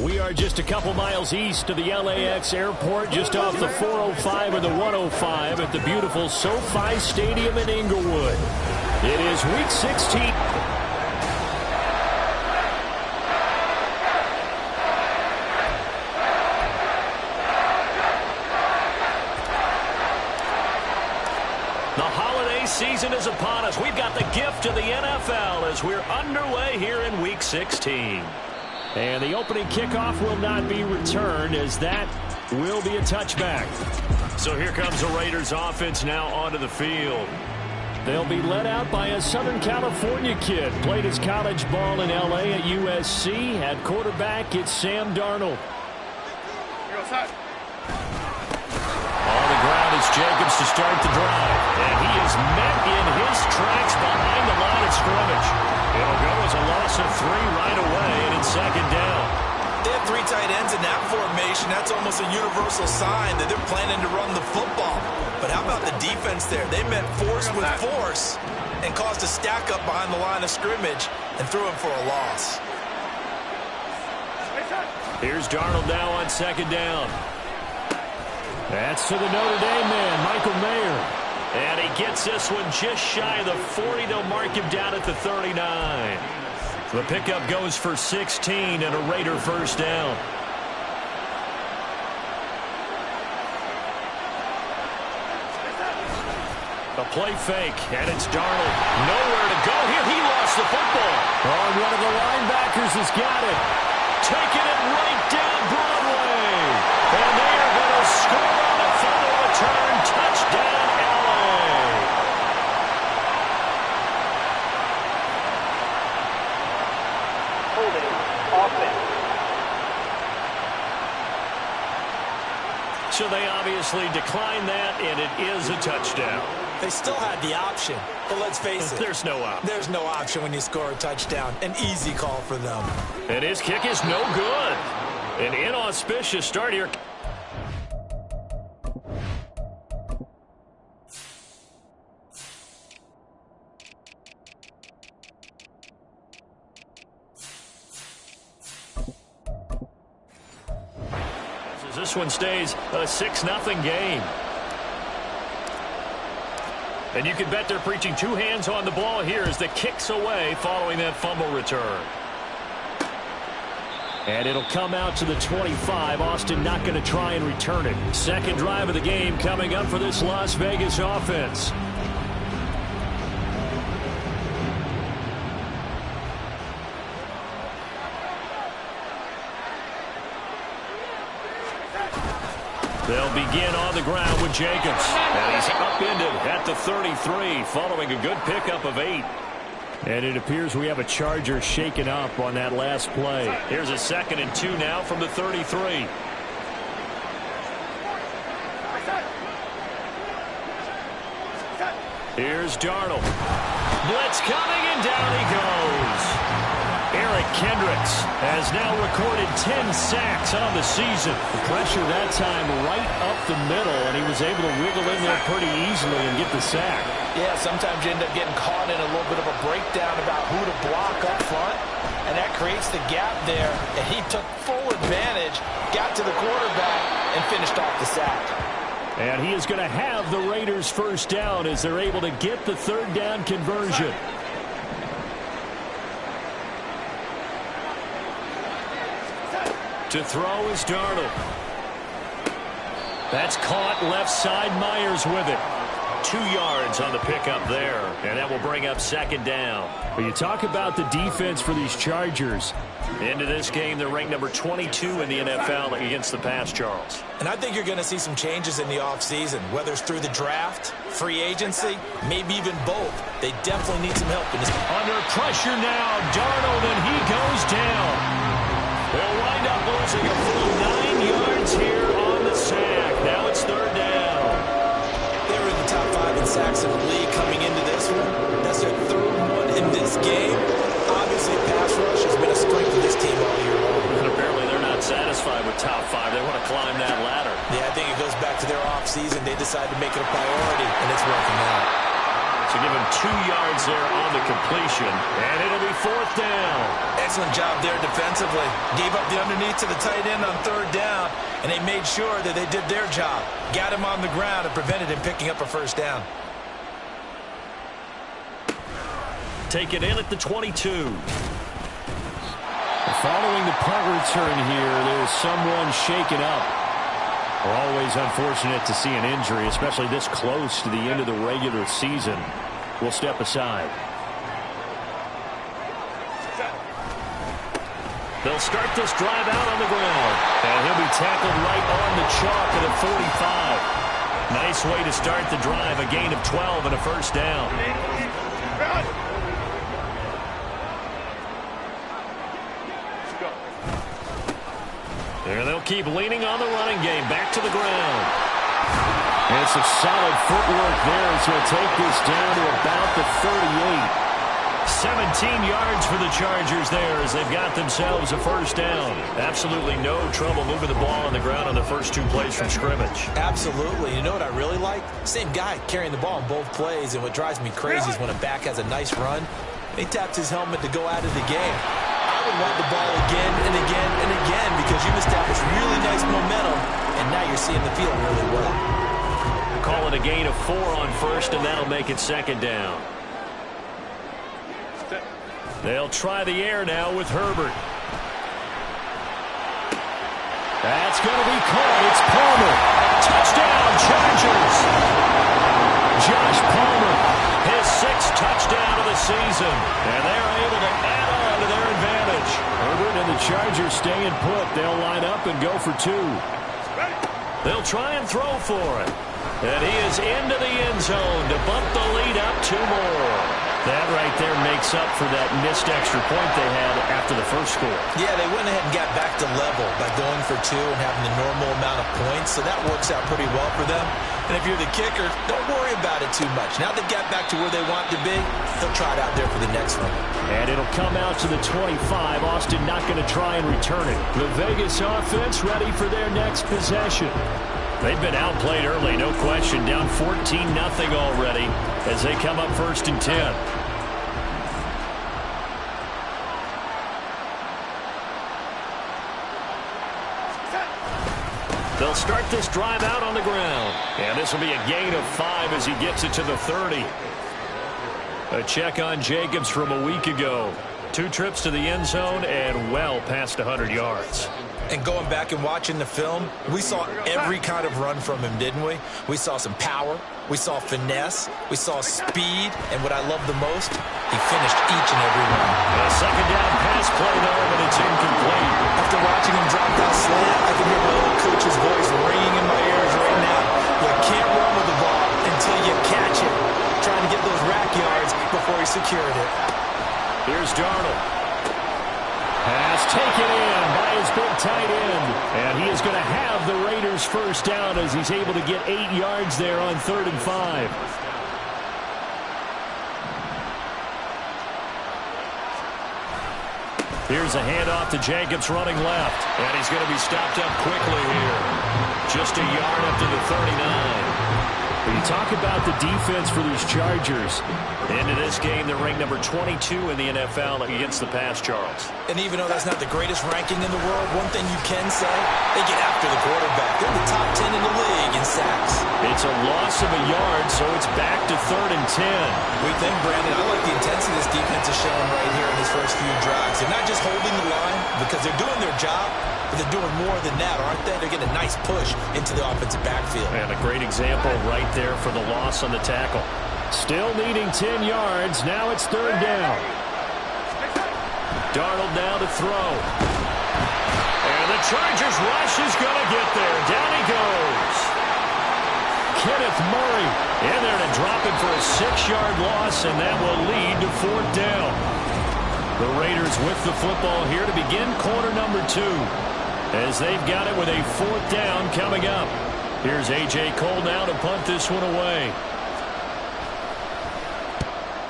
We are just a couple miles east of the LAX airport, just off the 405 or the 105 at the beautiful SoFi Stadium in Inglewood. It is Week 16. The holiday season is upon us. We've got the gift of the NFL as we're underway here in Week 16. And the opening kickoff will not be returned, as that will be a touchback. So here comes the Raiders offense now onto the field. They'll be led out by a Southern California kid. Played his college ball in L.A. at USC. At quarterback, it's Sam Darnold. On the ground is Jacobs to start the drive. And he is met in his tracks behind the line of scrimmage. It'll go as a loss of 3 right away, and it's second down. They have 3 tight ends in that formation. That's almost a universal sign that they're planning to run the football. But how about the defense there? They met force with force and caused a stack up behind the line of scrimmage and threw him for a loss. Here's Darnold now on second down. That's to the Notre Dame man, Michael Mayer. And he gets this one just shy of the 40. They'll mark him down at the 39. The pickup goes for 16 and a Raider first down. A play fake, and it's Darnold. Nowhere to go here. He lost the football. Oh, and one of the linebackers has got it. Taking it right down Broadway. And they are going to score on the fumble return. Touchdown, LA. Holding offense. So they obviously declined that, and it is a touchdown. They still had the option, but let's face it. There's no option. There's no option when you score a touchdown. An easy call for them. And his kick is no good. An inauspicious start here. This one stays a 6-0 game. And you can bet they're preaching 2 hands on the ball here as the kick's away following that fumble return. And it'll come out to the 25. Austin not going to try and return it. Second drive of the game coming up for this Las Vegas offense. They'll begin on the ground with Jacobs. And he's upended at the 33 following a good pickup of 8. And it appears we have a Charger shaken up on that last play. Here's a 2nd and 2 now from the 33. Here's Darnold. Blitz coming, and down he goes. Eric Kendricks has now recorded 10 sacks on the season. The pressure that time right up the middle, and he was able to wiggle in there pretty easily and get the sack. Yeah, sometimes you end up getting caught in a little bit of a breakdown about who to block up front, and that creates the gap there, and he took full advantage, got to the quarterback, and finished off the sack. And he is going to have the Raiders first down as they're able to get the 3rd down conversion. To throw is Darnold. That's caught left side. Myers with it. 2 yards on the pickup there. And that will bring up 2nd down. But you talk about the defense for these Chargers. Into this game, they're ranked number 22 in the NFL against the pass, Charles. And I think you're going to see some changes in the offseason, whether it's through the draft, free agency, maybe even both. They definitely need some help in this. Under pressure now, Darnold, and he goes down. They'll wind up losing a full 9 yards here on the sack. Now it's 3rd down. They were in the top 5 in sacks in the league coming into this one. That's their 3rd one in this game. Obviously, pass rush has been a strength of this team all year long. And apparently they're not satisfied with top 5. They want to climb that ladder. Yeah, I think it goes back to their offseason. They decided to make it a priority, and it's working out. to give him 2 yards there on the completion. And it'll be 4th down. Excellent job there defensively. Gave up the underneath to the tight end on 3rd down, and they made sure that they did their job. Got him on the ground and prevented him picking up a 1st down. Take it in at the 22. Following the punt return here, there's someone shaken up. We're always unfortunate to see an injury, especially this close to the end of the regular season. We'll step aside. They'll start this drive out on the ground. And he'll be tackled right on the chalk at the 45. Nice way to start the drive. A gain of 12 and a 1st down. And they'll keep leaning on the running game. Back to the ground. And some solid footwork there as he'll take this down to about the 38. 17 yards for the Chargers there as they've got themselves a 1st down. Absolutely no trouble moving the ball on the ground on the first 2 plays from scrimmage. Absolutely. You know what I really like? Same guy carrying the ball in both plays, and what drives me crazy is when a back has a nice run, he taps his helmet to go out of the game. I would want the ball again and again and again because you've established really nice momentum, and now you're seeing the field really well. Call it a gain of 4 on 1st, and that'll make it 2nd down. They'll try the air now with Herbert. That's going to be caught. It's Palmer. Touchdown, Chargers. Josh Palmer, his 6th touchdown of the season. And they're able to add on to their advantage. Herbert and the Chargers staying put. They'll line up and go for 2. They'll try and throw for it. And he is into the end zone to bump the lead up 2 more. That right there makes up for that missed extra point they had after the first score. Yeah, they went ahead and got back to level by going for 2 and having the normal amount of points, so that works out pretty well for them. And if you're the kicker, don't worry about it too much. Now they got back to where they want to be, they'll try it out there for the next one. And it'll come out to the 25. Austin not going to try and return it. The Vegas offense ready for their next possession. They've been outplayed early, no question. Down 14-0 already as they come up 1st and 10. They'll start this drive out on the ground. And this will be a gain of 5 as he gets it to the 30. A check on Jacobs from a week ago. 2 trips to the end zone and well past 100 yards. And going back and watching the film, we saw every kind of run from him, didn't we? We saw some power, we saw finesse, we saw speed, and what I love the most, he finished each and every one. A 2nd down pass play there, but it's incomplete. After watching him drop that slant, I can hear my old coach's voice ringing in my ears right now. You can't run with the ball until you catch it. Trying to get those rack yards before he secured it. Here's Darnold. Pass taken in by his big tight end. And he is going to have the Raiders' 1st down as he's able to get 8 yards there on 3rd and 5. Here's a handoff to Jacobs running left. And he's going to be stopped up quickly here. Just a yard up to the 39. When you talk about the defense for these Chargers, into this game, they're ranked number 22 in the NFL against the pass, Charles. And even though that's not the greatest ranking in the world, one thing you can say, they get after the quarterback. They're the top 10 in the league in sacks. It's a loss of a yard, so it's back to 3rd and 10. We think, Brandon, I like the intensity this defense is showing right here in these first few drives. They're not just holding the line because they're doing their job, but they're doing more than that, aren't they? They're getting a nice push into the offensive backfield. And a great example right there for the loss on the tackle. Still needing 10 yards. Now it's 3rd down. Darnold now to throw. And the Chargers rush is going to get there. Down he goes. Kenneth Murray in there to drop it for a 6-yard loss, and that will lead to 4th down. The Raiders with the football here to begin quarter number 2. As they've got it with a 4th down coming up. Here's A.J. Cole now to punt this one away.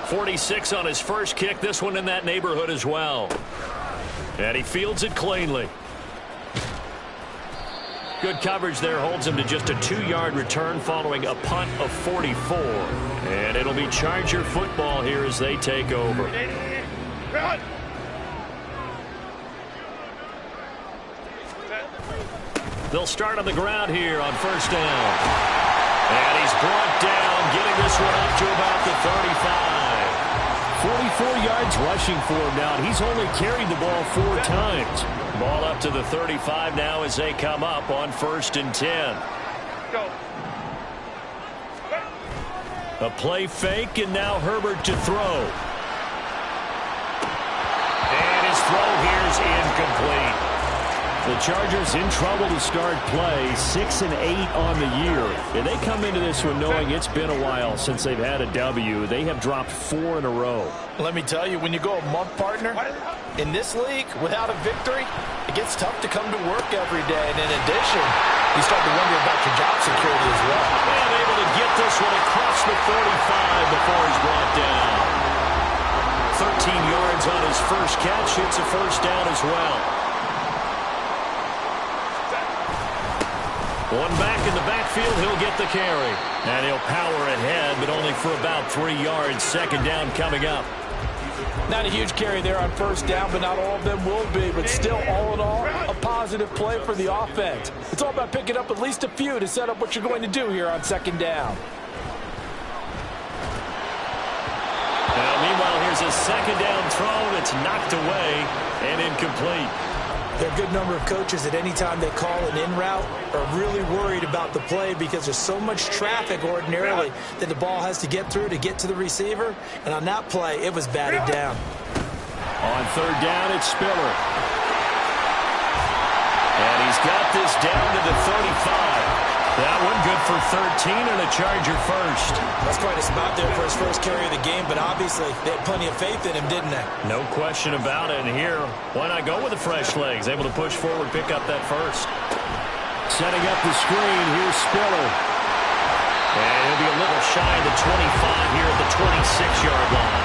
46 on his first kick. This one in that neighborhood as well. And he fields it cleanly. Good coverage there holds him to just a 2-yard return following a punt of 44. And it'll be Charger football here as they take over. They'll start on the ground here on first down. And he's brought down, getting this one up to about the 35. 44 yards rushing for him now. He's only carried the ball 4 times. Ball up to the 35 now as they come up on first and 10. Go. A play fake, and now Herbert to throw. And his throw here is incomplete. The Chargers in trouble to start play, 6-8 on the year. And they come into this one knowing it's been a while since they've had a W. They have dropped 4 in a row. Let me tell you, when you go a month, partner, in this league, without a victory, it gets tough to come to work every day. And in addition, you start to wonder about your job security as well. And able to get this one across the 45 before he's brought down. 13 yards on his first catch. Hits a first down as well. One back in the backfield, he'll get the carry. And he'll power ahead, but only for about 3 yards. Second down coming up. Not a huge carry there on first down, but not all of them will be. But still, all in all, a positive play for the offense. It's all about picking up at least a few to set up what you're going to do here on second down. Now, meanwhile, here's a second down throw that's knocked away and incomplete. There are a good number of coaches at any time they call an in route are really worried about the play because there's so much traffic ordinarily that the ball has to get through to get to the receiver. And on that play, it was batted down. On third down, it's Spiller. And he's got this down to the 35. That one good for 13 and a Charger first. That's quite a spot there for his first carry of the game, but obviously they had plenty of faith in him, didn't they? No question about it. And here, why not go with the fresh legs? Able to push forward, pick up that first. Setting up the screen, here's Spiller. And he'll be a little shy of the 25 here at the 26-yard line.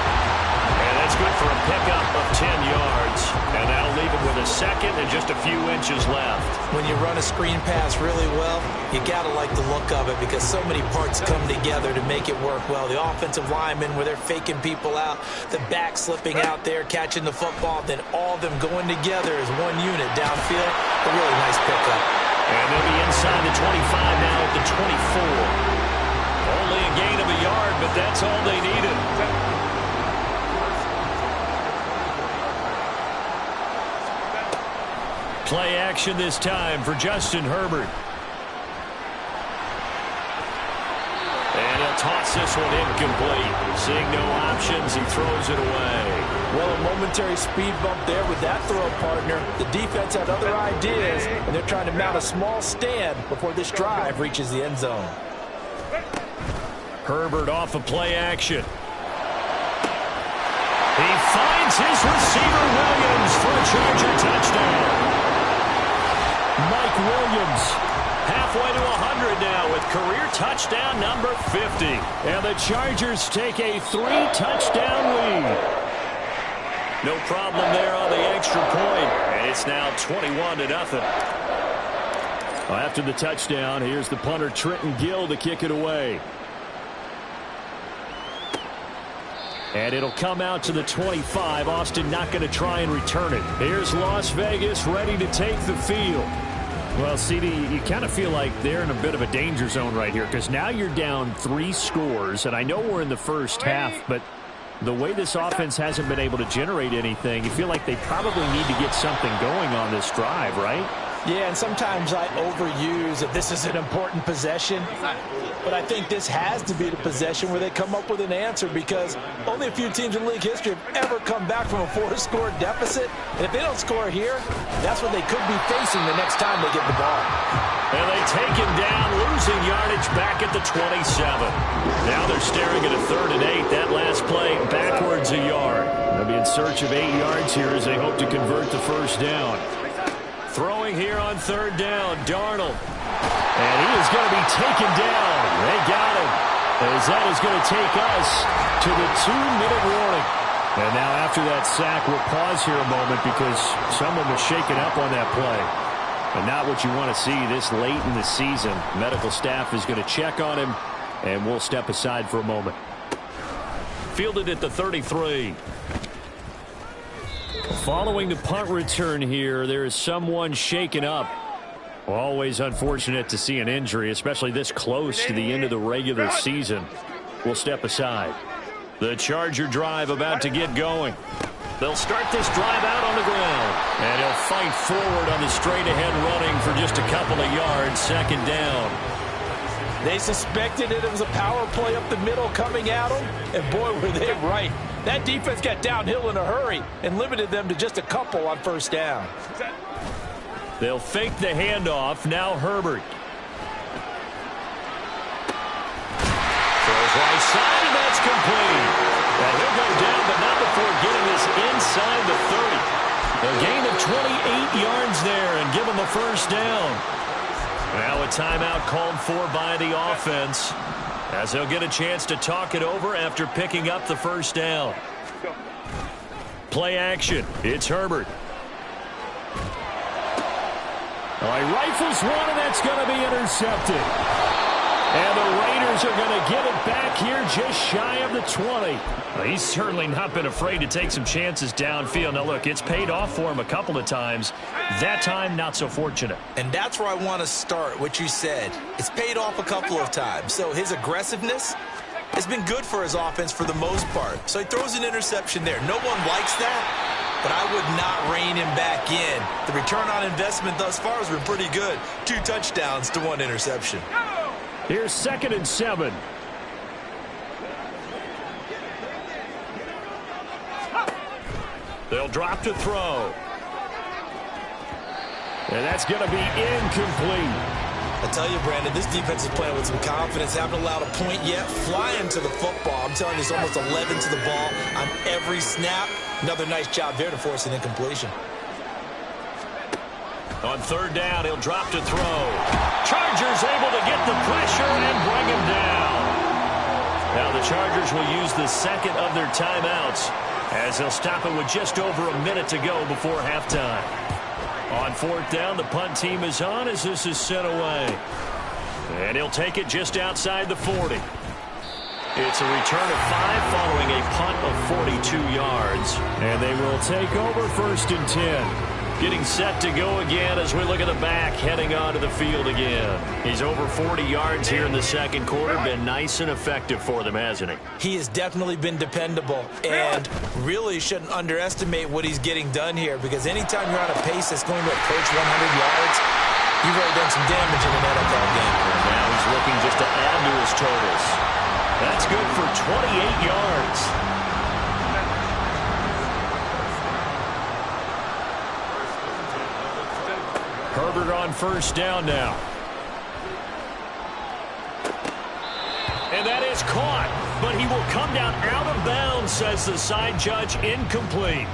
And that's good for a pickup of 10 yards. And that'll leave him with a second and just a few inches left. When you run a screen pass really well, you got to like the look of it because so many parts come together to make it work well. The offensive linemen, where they're faking people out, the back slipping out there, catching the football, then all of them going together as one unit downfield. A really nice pickup. And they'll be inside the 25 now at the 24. Only a gain of a yard, but that's all they needed. Play action this time for Justin Herbert. And he'll toss this one incomplete. Seeing no options, he throws it away. Well, a momentary speed bump there with that throw, partner. The defense had other ideas, and they're trying to mount a small stand before this drive reaches the end zone. Herbert off of play action. He finds his receiver, Williams, for a Charger touchdown. Mike Williams halfway to 100 now with career touchdown number 50. And the Chargers take a 3-touchdown lead. No problem there on the extra point. And it's now 21-0. Well, after the touchdown, here's the punter Trenton Gill to kick it away. And it'll come out to the 25. Austin not going to try and return it. Here's Las Vegas ready to take the field. Well, CD, you kind of feel like they're in a bit of a danger zone right here because now you're down 3 scores. And I know we're in the first half, but the way this offense hasn't been able to generate anything, you feel like they probably need to get something going on this drive, right? Yeah, and sometimes I overuse that this is an important possession. But I think this has to be the possession where they come up with an answer because only a few teams in league history have ever come back from a 4-score deficit. And if they don't score here, that's what they could be facing the next time they get the ball. And they take him down, losing yardage back at the 27. Now they're staring at a 3rd and 8. That last play backwards a yard. They'll be in search of 8 yards here as they hope to convert the first down. Throwing here on 3rd down, Darnold. And he is going to be taken down. They got him. As that is going to take us to the 2-minute warning. And now after that sack, we'll pause here a moment because someone was shaken up on that play. And not what you want to see this late in the season. Medical staff is going to check on him, and we'll step aside for a moment. Fielded at the 33. Following the punt return here, there is someone shaken up. Always unfortunate to see an injury, especially this close to the end of the regular season. We'll step aside. The Charger drive about to get going. They'll start this drive out on the ground. And he'll fight forward on the straight-ahead running for just a couple of yards, second down. They suspected it was a power play up the middle coming at them, and boy, were they right. That defense got downhill in a hurry and limited them to just a couple on first down. They'll fake the handoff. Now Herbert. Throws right side, and that's complete. And he'll go down, but not before getting this inside the 30. A gain of 28 yards there and give him a first down. Now a timeout called for by the offense, as they'll get a chance to talk it over after picking up the first down. Play action. It's Herbert. All right, rifles one, and that's going to be intercepted. And the Raiders are going to get it back here just shy of the 20. Well, he's certainly not been afraid to take some chances downfield. Now, look, it's paid off for him a couple of times. That time, not so fortunate. And that's where I want to start, what you said. It's paid off a couple of times. So his aggressiveness has been good for his offense for the most part. So he throws an interception there. No one likes that, but I would not rein him back in. The return on investment thus far has been pretty good. 2 touchdowns to 1 interception. Here's 2nd and 7. They'll drop to throw. And that's going to be incomplete. I tell you, Brandon, this defense is playing with some confidence. Haven't allowed a point yet. Flying to the football. I'm telling you, there's almost 11 to the ball on every snap. Another nice job there to force an incompletion. On 3rd down, he'll drop to throw. Chargers able to get the pressure and bring him down. Now the Chargers will use the second of their timeouts, as they'll stop it with just over a minute to go before halftime. On 4th down, the punt team is on as this is sent away. And he'll take it just outside the 40. It's a return of 5 following a punt of 42 yards. And they will take over 1st and 10. Getting set to go again as we look at the back, heading onto the field again. He's over 40 yards here in the second quarter. Been nice and effective for them, hasn't he? He has definitely been dependable, and really shouldn't underestimate what he's getting done here, because anytime you're on a pace that's going to approach 100 yards, you've already done some damage in an NFL game. And now he's looking just to add to his totals. That's good for 28 yards. Herbert on 1st down now. And that is caught, but he will come down out of bounds, says the side judge. Incomplete.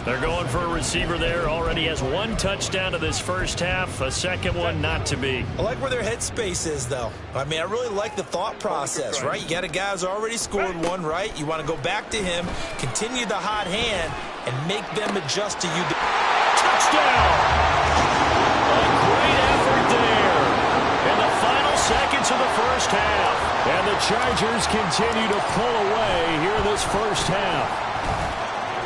They're going for a receiver there. Already has 1 touchdown to this first half. A second one not to be. I like where their headspace is, though. I mean, I really like the thought process, right? You got a guy who's already scored 1, right? You want to go back to him, continue the hot hand, and make them adjust to you. Touchdown! Great effort there in the final seconds of the first half. And the Chargers continue to pull away here in this first half.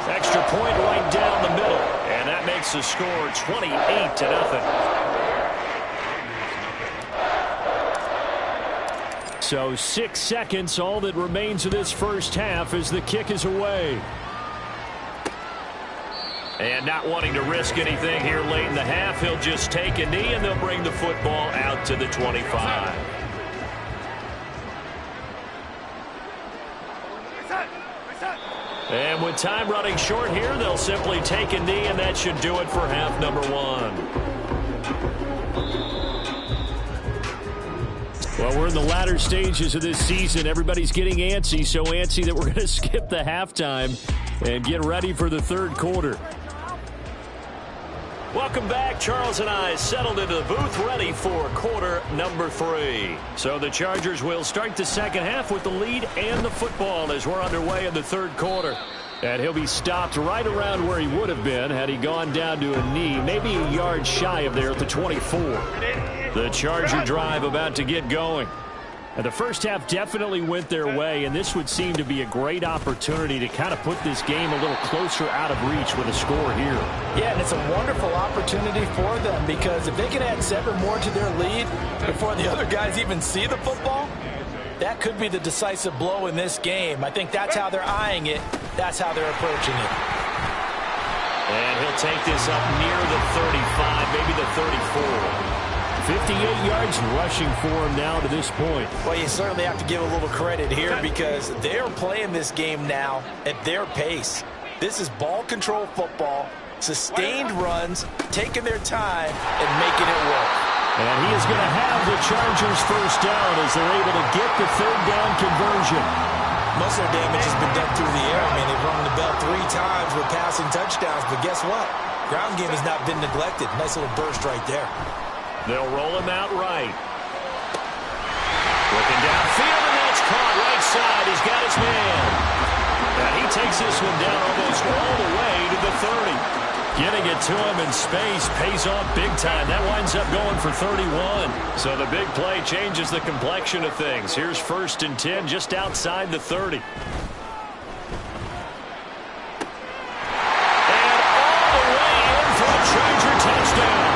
Extra point right down the middle, and that makes the score 28-0. So 6 seconds, all that remains of this first half as the kick is away. And not wanting to risk anything here late in the half, he'll just take a knee, and they'll bring the football out to the 25. And with time running short here, they'll simply take a knee, and that should do it for half number 1. Well, we're in the latter stages of this season. Everybody's getting antsy, so antsy that we're going to skip the halftime and get ready for the 3rd quarter. Welcome back. Charles and I settled into the booth, ready for quarter number 3. So the Chargers will start the second half with the lead and the football as we're underway in the 3rd quarter. And he'll be stopped right around where he would have been had he gone down to a knee, maybe a yard shy of there at the 24. The Charger drive about to get going. And the first half definitely went their way, and this would seem to be a great opportunity to kind of put this game a little closer out of reach with a score here. Yeah, and it's a wonderful opportunity for them because if they can add 7 more to their lead before the other guys even see the football, that could be the decisive blow in this game. I think that's how they're eyeing it. That's how they're approaching it. And he'll take this up near the 35, maybe the 34. 58 yards rushing for him now to this point. Well, you certainly have to give a little credit here because they're playing this game now at their pace. This is ball control football, sustained runs, taking their time, and making it work. And he is going to have the Chargers first down as they're able to get the third down conversion. Most of their damage has been done through the air. I mean, they've rung the bell 3 times with passing touchdowns, but guess what? Ground game has not been neglected. Nice little burst right there. They'll roll him out right. Looking downfield, and that's caught right side. He's got his man. And he takes this one down almost all the way to the 30. Getting it to him in space pays off big time. That winds up going for 31. So the big play changes the complexion of things. Here's 1st and 10 just outside the 30. And all the way in for a Charger touchdown.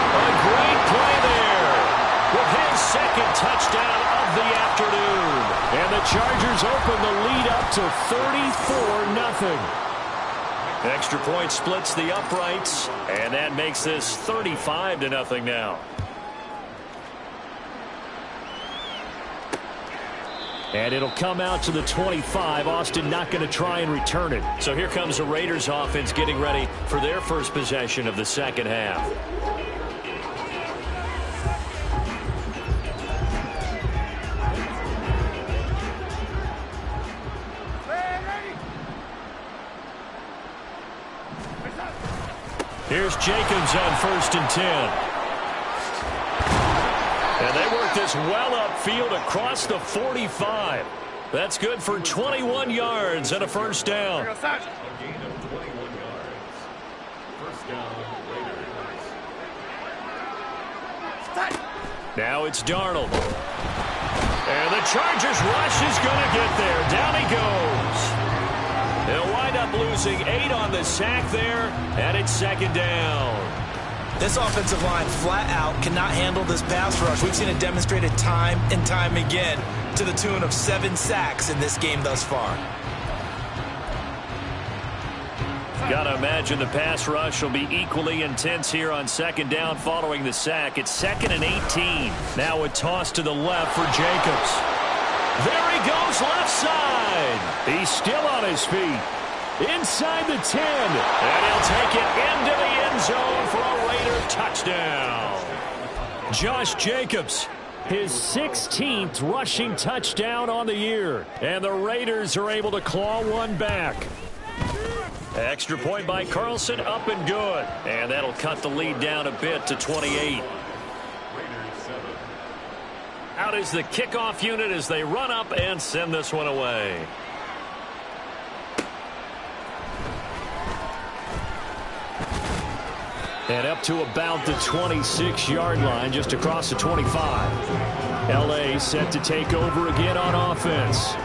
A great play there with his 2nd touchdown of the afternoon. And the Chargers open the lead up to 34-0. Extra point splits the uprights, and that makes this 35-0 now. And it'll come out to the 25. Austin not going to try and return it. So here comes the Raiders offense getting ready for their first possession of the second half. Here's Jacobs on 1st and 10. And they work this well upfield across the 45. That's good for 21 yards and a first down. Now it's Darnold. And the Chargers rush is going to get there. Down he goes. They'll wind up losing 8 on the sack there, and it's 2nd down. This offensive line flat out cannot handle this pass rush. We've seen it demonstrated time and time again to the tune of 7 sacks in this game thus far. Got to imagine the pass rush will be equally intense here on 2nd down following the sack. It's 2nd and 18. Now a toss to the left for Jacobs. There he goes left side. He's still on his feet. Inside the 10. And he'll take it into the end zone for a Raider touchdown. Josh Jacobs, his 16th rushing touchdown on the year. And the Raiders are able to claw one back. Extra point by Carlson, up and good. And that'll cut the lead down a bit to 28. Out is the kickoff unit as they run up and send this one away. And up to about the 26-yard line, just across the 25. L.A. set to take over again on offense.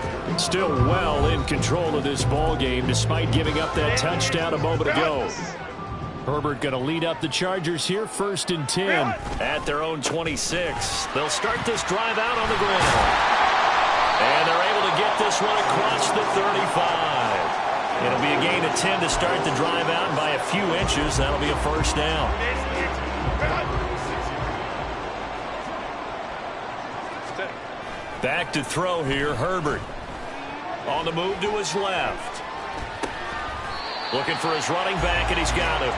Still well in control of this ball game despite giving up that touchdown a moment ago. Herbert going to lead up the Chargers here, 1st and 10 at their own 26. They'll start this drive out on the ground. And they're able to get this one across the 35. It'll be a gain of 10 to start the drive out, and by a few inches, that'll be a first down. Back to throw here, Herbert. On the move to his left. Looking for his running back, and he's got him.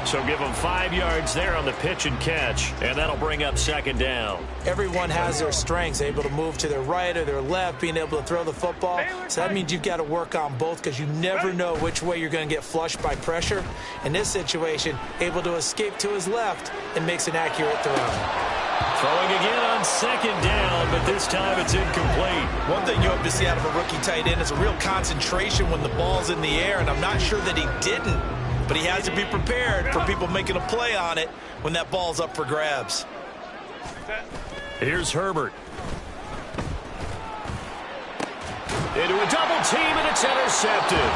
So give him 5 yards there on the pitch and catch, and that'll bring up 2nd down. Everyone has their strengths, able to move to their right or their left, being able to throw the football. So that means you've got to work on both because you never know which way you're going to get flushed by pressure. In this situation, able to escape to his left and makes an accurate throw. Throwing again on second down, but this time it's incomplete. One thing you hope to see out of a rookie tight end is a real concentration when the ball's in the air, and I'm not sure that he didn't, but he has to be prepared for people making a play on it when that ball's up for grabs. Here's Herbert. Into a double team, and it's intercepted.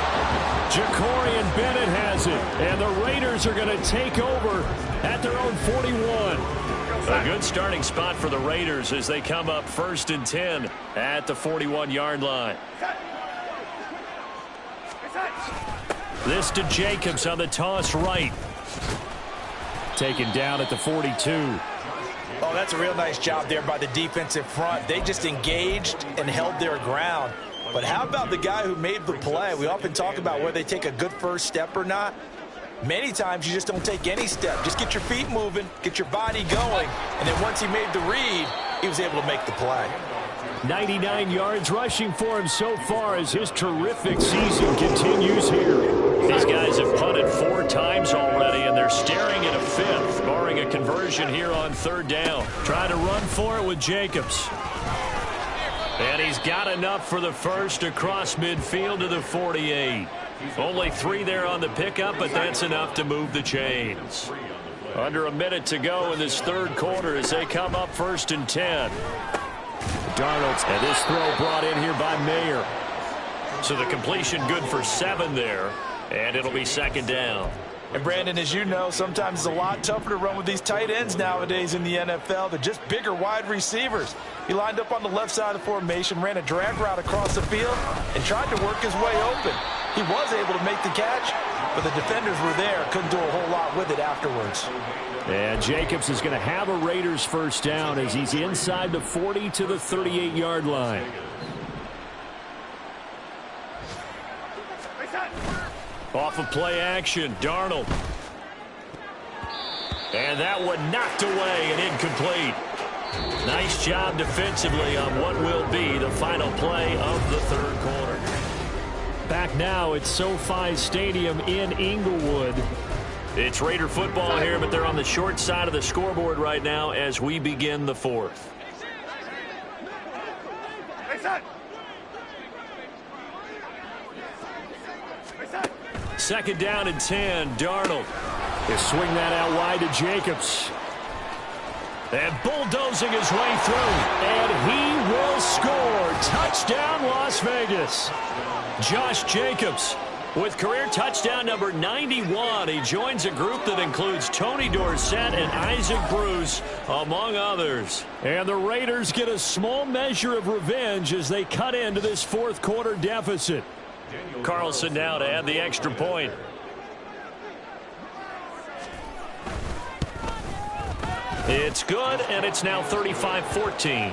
Jacorian Bennett has it, and the Raiders are going to take over at their own 41. A good starting spot for the Raiders as they come up 1st and 10 at the 41-yard line. This to Jacobs on the toss right. Taken down at the 42. Oh, that's a real nice job there by the defensive front. They just engaged and held their ground. But how about the guy who made the play? We often talk about whether they take a good first step or not. Many times you just don't take any step. Just get your feet moving, get your body going, and then once he made the read, he was able to make the play. 99 yards rushing for him so far as his terrific season continues here. These guys have punted 4 times already, and they're staring at a 5th, barring a conversion here on 3rd down. Trying to run for it with Jacobs. And he's got enough for the first across midfield to the 48. Only 3 there on the pickup, but that's enough to move the chains. Under a minute to go in this 3rd quarter as they come up 1st and 10. Darnold, and this throw brought in here by Mayer. So the completion good for 7 there, and it'll be 2nd down. And Brandon, as you know, sometimes it's a lot tougher to run with these tight ends nowadays in the NFL. They're just bigger wide receivers. He lined up on the left side of the formation, ran a drag route across the field, and tried to work his way open. He was able to make the catch, but the defenders were there. Couldn't do a whole lot with it afterwards. And Jacobs is going to have a Raiders first down as he's inside the 40 to the 38-yard line. Off of play action, Darnold. And that one knocked away and incomplete. Nice job defensively on what will be the final play of the 3rd quarter. Back now at SoFi Stadium in Inglewood. It's Raider football here, but they're on the short side of the scoreboard right now as we begin the 4th. Second down and 10, Darnold. They swing that out wide to Jacobs. And bulldozing his way through. And he will score. Touchdown, Las Vegas. Josh Jacobs with career touchdown number 91. He joins a group that includes Tony Dorsett and Isaac Bruce, among others. And the Raiders get a small measure of revenge as they cut into this 4th quarter deficit. Carlson now to add the extra point. It's good, and it's now 35-14.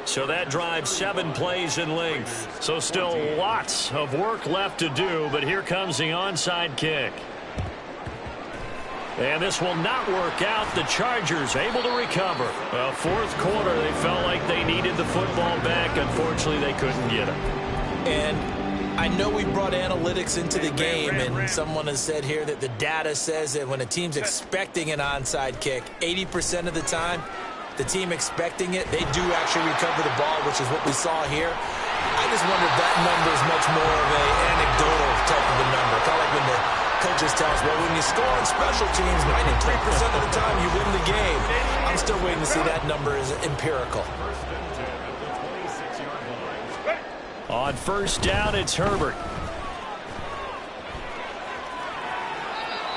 So that drives 7 plays in length. So still lots of work left to do, but here comes the onside kick. And this will not work out. The Chargers able to recover. Well, 4th quarter, they felt like they needed the football back. Unfortunately, they couldn't get it. And I know we brought analytics into the game, and someone has said here that the data says that when a team's expecting an onside kick, 80% of the time, the team expecting it, they do actually recover the ball, which is what we saw here. I just wonder if that number is much more of an anecdotal type of a number. Kind of like when the coaches tell us, well, when you score on special teams, 93% of the time you win the game. I'm still waiting to see that number is empirical. On 1st down, it's Herbert.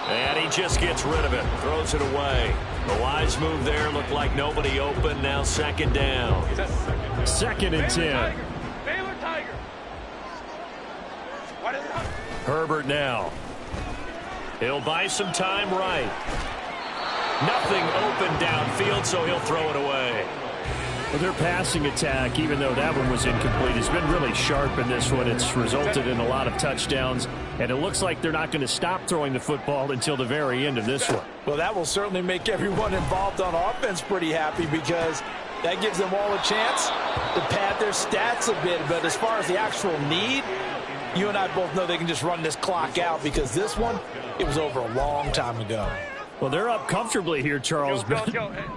And he just gets rid of it, throws it away. The wise move there, looked like nobody open. Now 2nd down. 2nd and 10. Herbert now. He'll buy some time right. Nothing open downfield, so he'll throw it away. Well, their passing attack, even though that one was incomplete, has been really sharp in this one. It's resulted in a lot of touchdowns, and it looks like they're not going to stop throwing the football until the very end of this one. Well, that will certainly make everyone involved on offense pretty happy because that gives them all a chance to pad their stats a bit. But as far as the actual need, you and I both know they can just run this clock out because this one, it was over a long time ago. Well, they're up comfortably here, Charles, but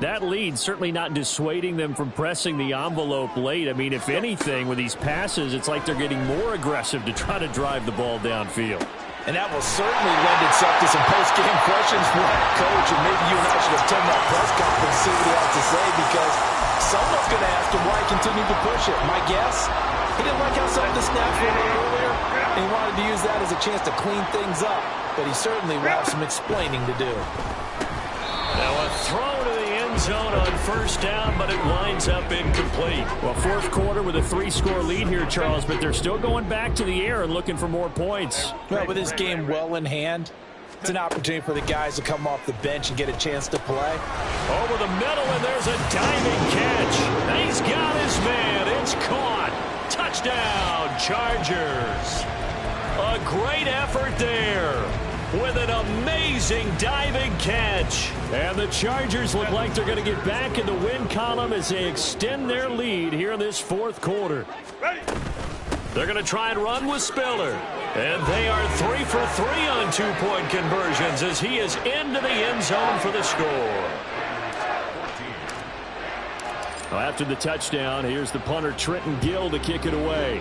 that lead certainly not dissuading them from pressing the envelope late. I mean, if anything, with these passes, it's like they're getting more aggressive to try to drive the ball downfield. And that will certainly lend itself to some post-game questions for the coach, and maybe you and I should have attended that press conference and see what he has to say, because someone's going to ask him why he continued to push it. My guess, he didn't like how some of the snaps were a little earlier, and he wanted to use that as a chance to clean things up. But he certainly will have some explaining to do. Now a throw to the end zone on first down, but it winds up incomplete. Well, fourth quarter with a 3-score lead here, Charles, but they're still going back to the air and looking for more points. Well, with this game well in hand, it's an opportunity for the guys to come off the bench and get a chance to play. Over the middle, and there's a diving catch. He's got his man. It's caught. Touchdown, Chargers. A great effort there with an amazing diving catch. And the Chargers look like they're going to get back in the win column as they extend their lead here in this fourth quarter. They're going to try and run with Spiller. And they are 3 for 3 on 2-point conversions as he is into the end zone for the score. Well, after the touchdown, here's the punter Trenton Gill to kick it away.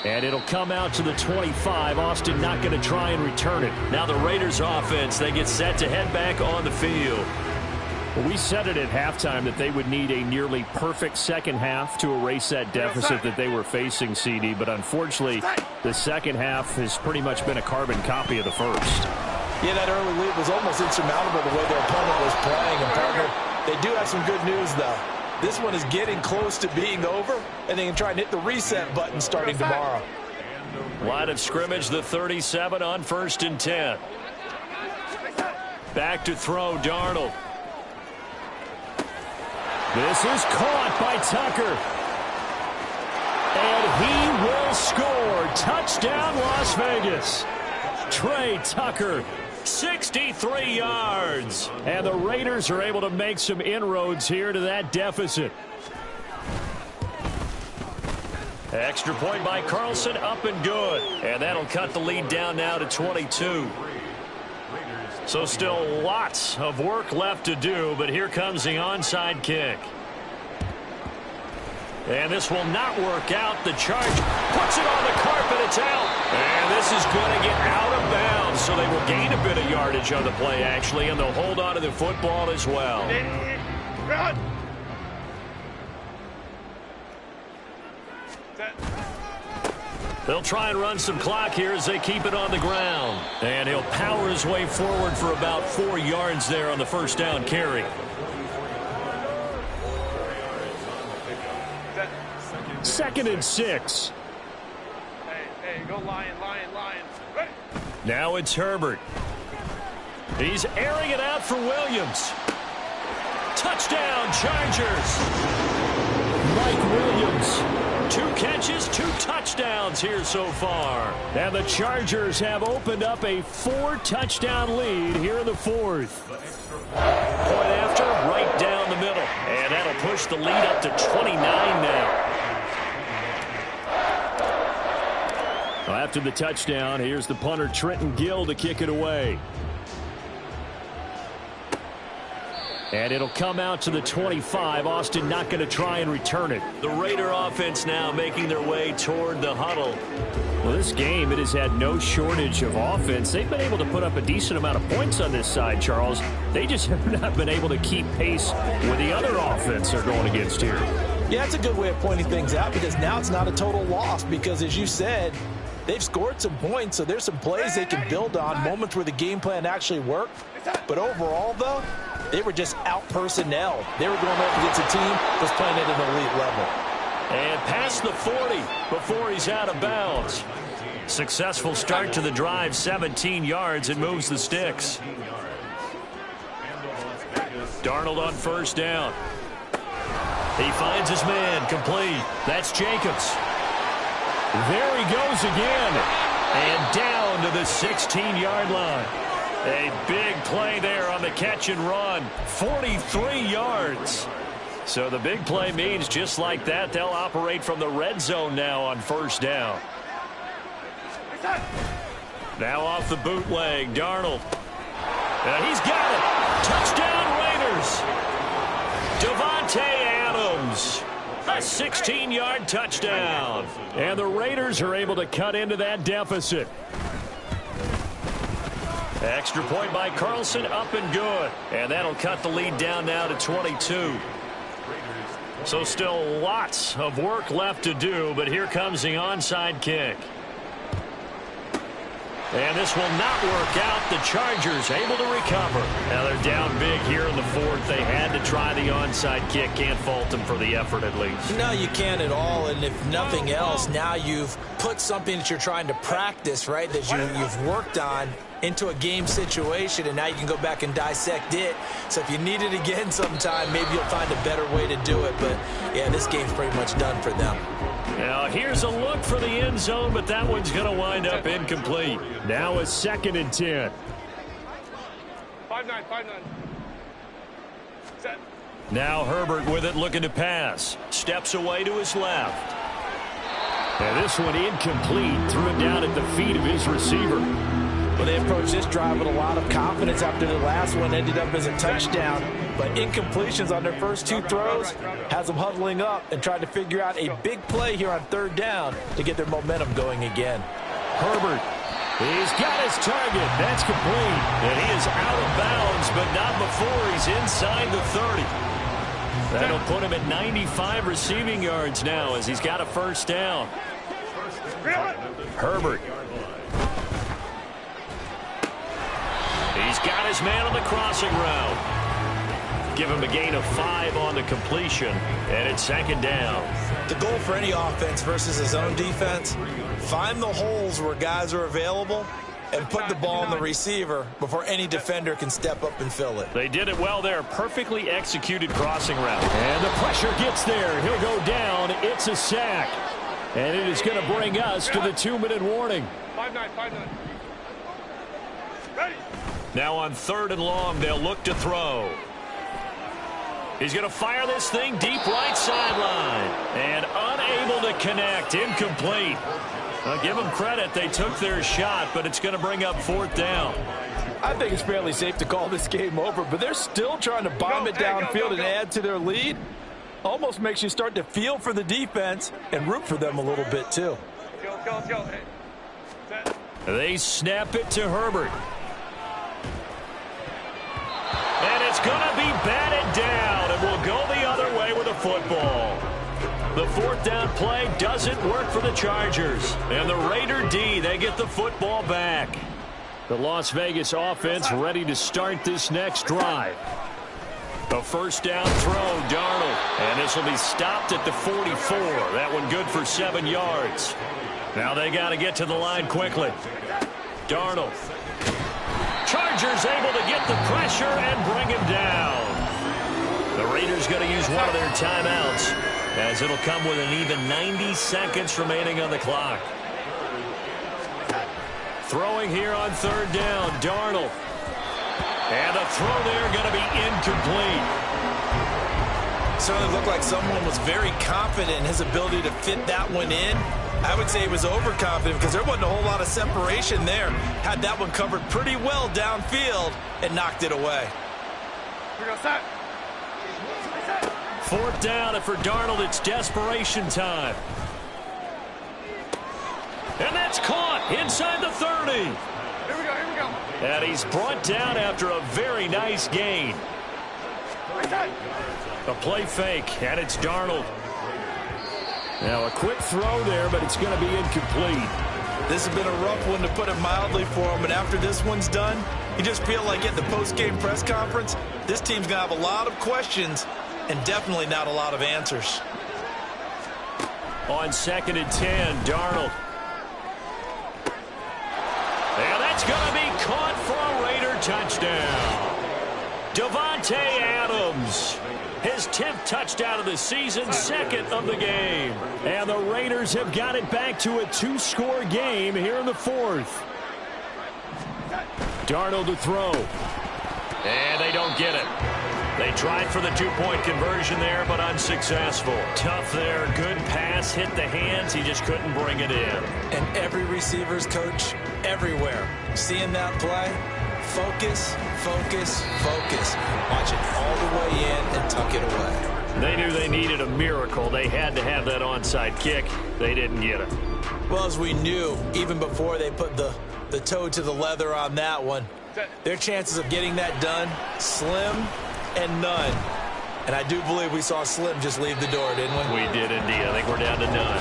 And it'll come out to the 25. Austin not going to try and return it. Now the Raiders offense, they get set to head back on the field. Well, we said it at halftime that they would need a nearly perfect second half to erase that deficit that they were facing, CD. But unfortunately, the second half has pretty much been a carbon copy of the first. Yeah, that early lead was almost insurmountable the way their opponent was playing. And, partner, they do have some good news, though. This one is getting close to being over, and they can try and hit the reset button starting tomorrow. Line of scrimmage, the 37 on 1st and 10. Back to throw, Darnold. This is caught by Tucker. And he will score. Touchdown, Las Vegas. Trey Tucker. 63 yards. And the Raiders are able to make some inroads here to that deficit. Extra point by Carlson, up and good. And that'll cut the lead down now to 22. So still lots of work left to do, but here comes the onside kick. And this will not work out. The charge puts it on the carpet. It's out. And this is going to get out of bounds, so they will gain a bit of yardage on the play, actually, and they'll hold on to the football as well. Run. They'll try and run some clock here as they keep it on the ground. And he'll power his way forward for about 4 yards there on the first down carry. Second and 6. Hey, go Lion. Ready. Now it's Herbert. He's airing it out for Williams. Touchdown, Chargers. Mike Williams. 2 catches, 2 touchdowns here so far. And the Chargers have opened up a 4-touchdown lead here in the fourth. Point after, right down the middle. And that'll push the lead up to 29 now. Well, after the touchdown, here's the punter Trenton Gill to kick it away. And it'll come out to the 25. Austin not going to try and return it. The Raider offense now making their way toward the huddle. Well, this game, it has had no shortage of offense. They've been able to put up a decent amount of points on this side, Charles. They just have not been able to keep pace with the other offense they're going against here. Yeah, that's a good way of pointing things out, because now it's not a total loss, because as you said, they've scored some points, so there's some plays they can build on, moments where the game plan actually worked. But overall, though, they were just out-personnel. They were going up against a team that's playing at an elite level. And past the 40 before he's out of bounds. Successful start to the drive, 17 yards, and moves the sticks. Darnold on first down. He finds his man, complete. That's Jacobs. There he goes again. And down to the 16-yard line. A big play there on the catch and run. 43 yards. So the big play means just like that, they'll operate from the red zone now on first down. Now off the bootleg, Darnold. He's got it. Touchdown Raiders. Davante Adams. A 16-yard touchdown. And the Raiders are able to cut into that deficit. Extra point by Carlson, up and good. And that'll cut the lead down now to 22. So still lots of work left to do, but here comes the onside kick. And this will not work out. The Chargers able to recover. Now they're down big here in the fourth. They had to try the onside kick. Can't fault them for the effort at least. No, you can't at all. And if nothing else, now you've put something that you're trying to practice, right, that you've worked on into a game situation, and now you can go back and dissect it. So if you need it again sometime, maybe you'll find a better way to do it. But, yeah, this game's pretty much done for them. Now here's a look for the end zone, but that one's going to wind up incomplete. Now a 2nd and 10. 5-9, 5-9. Set. Now Herbert with it, looking to pass. Steps away to his left. And this one incomplete. Threw it down at the feet of his receiver. Well, they approached this drive with a lot of confidence after the last one ended up as a touchdown. But incompletions on their first 2 throws has them huddling up and trying to figure out a big play here on 3rd down to get their momentum going again. Herbert, he's got his target. That's complete. And he is out of bounds, but not before he's inside the 30. That'll put him at 95 receiving yards now as he's got a 1st down. Herbert. He's got his man on the crossing route. Give him a gain of 5 on the completion, and it's 2nd down. The goal for any offense versus his own defense, find the holes where guys are available and put the ball on the receiver before any defender can step up and fill it. They did it well there. Perfectly executed crossing route. And the pressure gets there. He'll go down. It's a sack. And it is going to bring us to the 2-minute warning. 5-9, 5-9. Ready. Now on 3rd and long, they'll look to throw. He's going to fire this thing deep right sideline. And unable to connect. Incomplete. I'll give them credit. They took their shot, but it's going to bring up 4th down. I think it's fairly safe to call this game over, but they're still trying to bomb it downfield and add to their lead. Almost makes you start to feel for the defense and root for them a little bit, too. Let's go. Hey. Set. They snap it to Herbert. And it's going to be batted down, and we'll go the other way with the football. The 4th down play doesn't work for the Chargers. And the Raider D, they get the football back. The Las Vegas offense ready to start this next drive. A 1st down throw, Darnold. And this will be stopped at the 44. That one good for 7 yards. Now they got to get to the line quickly. Darnold. Chargers able to get the pressure and bring him down. The Raiders going to use one of their timeouts, as it'll come with an even 90 seconds remaining on the clock. Throwing here on 3rd down, Darnold. And the throw there going to be incomplete. Certainly looked like someone was very confident in his ability to fit that one in. I would say he was overconfident because there wasn't a whole lot of separation there. Had that one covered pretty well downfield and knocked it away. Here we go, set. 4th down, and for Darnold, it's desperation time. And that's caught inside the 30. Here we go. And he's brought down after a very nice gain. A play fake, and it's Darnold. Now a quick throw there, but it's going to be incomplete. This has been a rough one, to put it mildly, for him. And after this one's done, you just feel like at the post-game press conference, this team's going to have a lot of questions and definitely not a lot of answers. On 2nd and 10, Darnold. And that's going to be caught for a Raider touchdown. Davante Adams. His 10th touchdown of the season, 2nd of the game. And the Raiders have got it back to a 2-score game here in the 4th. Darnold to throw. And they don't get it. They tried for the two-point conversion there, but unsuccessful. Tough there. Good pass. Hit the hands. He just couldn't bring it in. And every receiver's coach everywhere, seeing that play, focus, focus, focus. Watch it all the way in and tuck it away. They knew they needed a miracle. They had to have that onside kick. They didn't get it. Well, as we knew, even before they put the toe to the leather on that one, their chances of getting that done, slim and none. And I do believe we saw Slim just leave the door, didn't we? We did indeed. I think we're down to none.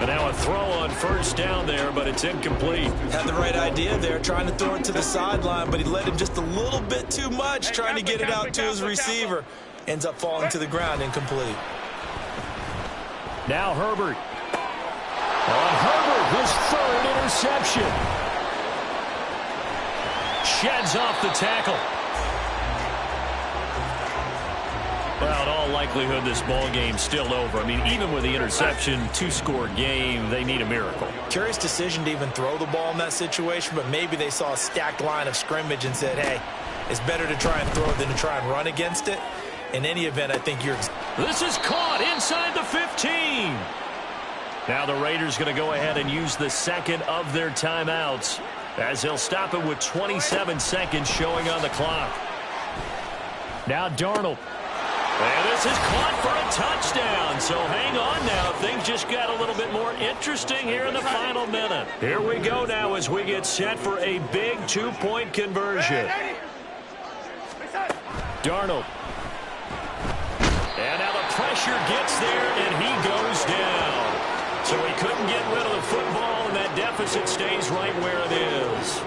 And now a throw on first down there, but it's incomplete. Had the right idea there, trying to throw it to the sideline, but he led him just a little bit too much, trying to get it out to his receiver. Ends up falling to the ground, incomplete. Now Herbert. On Herbert, his third interception. Sheds off the tackle. Well, in all likelihood, this ball game's still over. I mean, even with the interception, two-score game, they need a miracle. Curious decision to even throw the ball in that situation, but maybe they saw a stacked line of scrimmage and said, hey, it's better to try and throw than to try and run against it. In any event, I think you're... This is caught inside the 15. Now the Raiders going to go ahead and use the second of their timeouts as they'll stop it with 27 seconds showing on the clock. Now Darnold. And this is caught for a touchdown. So hang on now. Things just got a little bit more interesting here in the final minute. Here we go now as we get set for a big two-point conversion. Darnold. And now the pressure gets there, and he goes down. So he couldn't get rid of the football, and that deficit stays right where it is.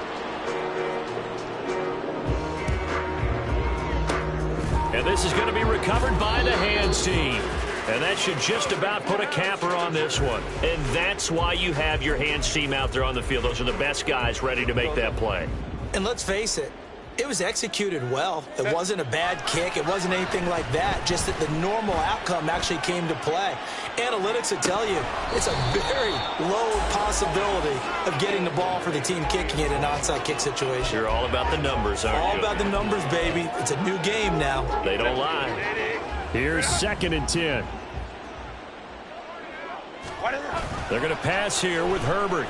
And this is going to be recovered by the hands team. And that should just about put a capper on this one. And that's why you have your hands team out there on the field. Those are the best guys ready to make that play. And let's face it, it was executed well. It wasn't a bad kick. It wasn't anything like that. Just that the normal outcome actually came to play. Analytics will tell you it's a very low possibility of getting the ball for the team kicking it in an onside kick situation. You're all about the numbers, aren't you? All about the numbers, baby. It's a new game now. They don't lie. Here's 2nd and 10. They're going to pass here with Herbert.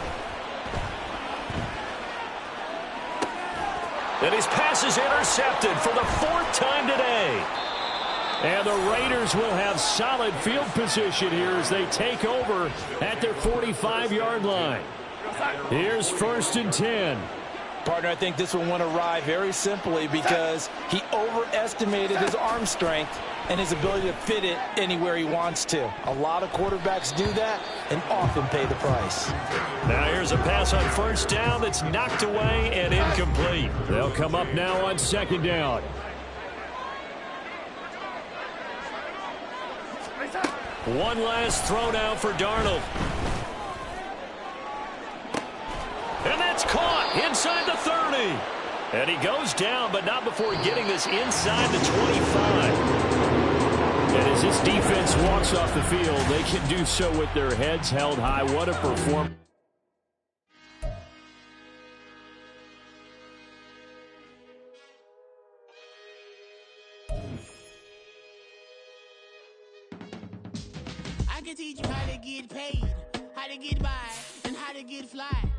And his pass is intercepted for the 4th time today. And the Raiders will have solid field position here as they take over at their 45-yard line. Here's 1st and 10. Partner, I think this will want to ride very simply because he overestimated his arm strength and his ability to fit it anywhere he wants to. A lot of quarterbacks do that and often pay the price. Now here's a pass on 1st down that's knocked away and incomplete. They'll come up now on 2nd down. One last throw now for Darnold. And that's caught inside the 30. And he goes down, but not before getting this inside the 25. And as this defense walks off the field, they can do so with their heads held high. What a performance. I can teach you how to get paid, how to get by, and how to get fly.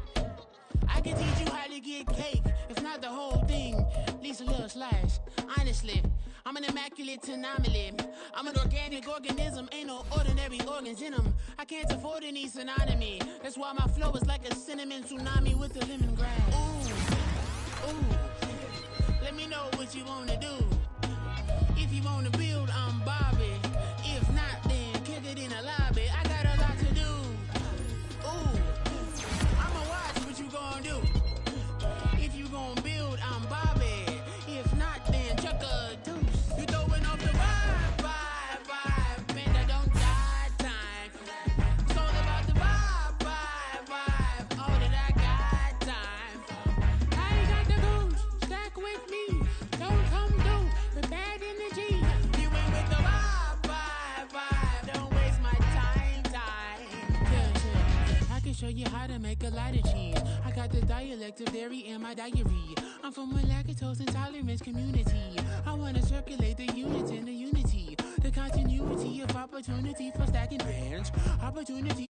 I can teach you how to get cake, if not the whole thing, at least a little slice. Honestly, I'm an immaculate anomaly. I'm an organic organism, ain't no ordinary organs in them. I can't afford any synonymy. That's why my flow is like a cinnamon tsunami with the lemongrass. Ooh, ooh, let me know what you wanna do. If you wanna build, I'm Bobby. If not, then kick it in the lobby. I got a lot to do. Ooh, I'ma watch what you gonna do. If you gonna build, I'm Bobby. If not, then chuck a deuce. You throwing off the vibe, man, that don't die time. It's all about the vibe, all that I got time. I ain't got the goose, stack with me. Don't come through with bad energy. You ain't with the make a lot of cheese. I got the dialect of dairy in my diary. I'm from a lactose intolerance community. I want to circulate the units and the unity. The continuity of opportunity for stacking bands. Opportunity.